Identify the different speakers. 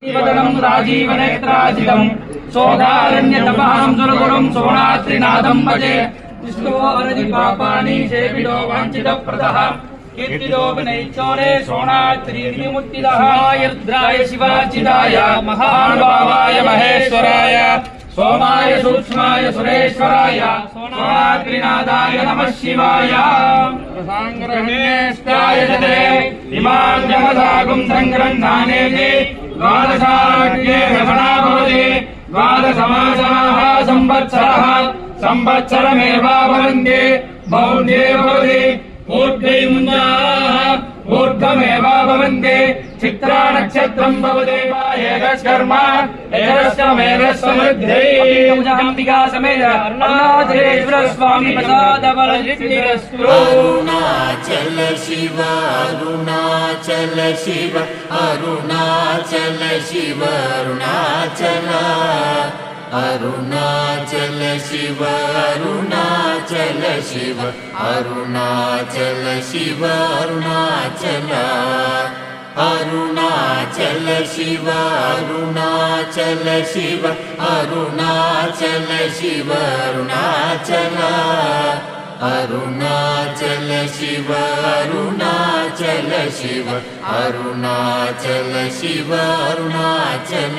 Speaker 1: वदनं राजीवनेत्राजितं सोदारण्यतपहं सुरगुरुं सोणात्रिनाथं भजे विष्णो अरजि पापानि सेविदो वाञ्छितप्रदः कीर्तिदो विनैच्छोरे सोणात्रिनिमुक्तिदः रुद्राय शिवाचिदाय महानुभावाय महेश्वराय सोमाय सूक्ष्माय सुरेश्वराय सोणात्रिनाथाय नमः शिवाय सांग्रहेष्टाय जते इमां जगदागुं संग्रन्थानेति द्वादशाग्ये रमणा भवति द्वादशमासाः संवत्सरः संवत्सरमेव भवन्ति बौद्धे भवति ऊर्ध्वे मुञ्जाः ऊर्ध्वमेव भवन्ति चित्रा नक्षत्रं भवति एकस्कर्म एकस्कमेधस्समृद्धै अम्बिका समेत अरुणाचलेश्वर स्वामी प्रसादबलसिद्धिरस्तु।
Speaker 2: अरुणाचल शिव अरुणाचल शिव अरुणाचल शिव अरुणाचल अरुणाचल शिव अरुणाचल शिव अरुणाचल शिव अरुणाचल अरुणाचल शिव अरुणाचल शिव अरुणाचल शिव अरुणाचल अरुणाचल शिव अरुणाचल शिव अरुणाचल शिव अरुणाचल।